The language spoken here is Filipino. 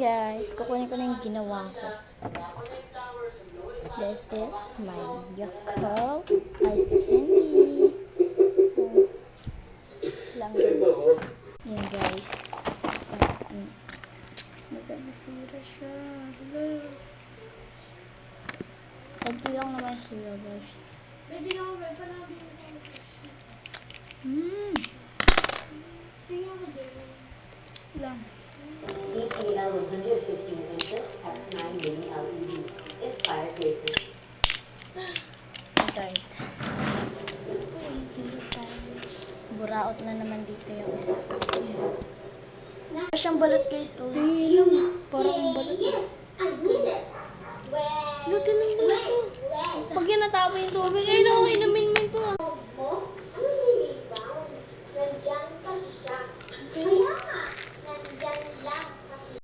guys, kukunin ko na yung ginawa ko. This is my Yakult ice candy. Lang guys. Ayan guys. So, nasira siya. Hello. Kunti lang naman siya guys. Lang. TCL 115 inches X9 mini LED. Inspired bakers. Guys. Buraot na naman dito yung isa. Yes. Siyang balot guys. Oh.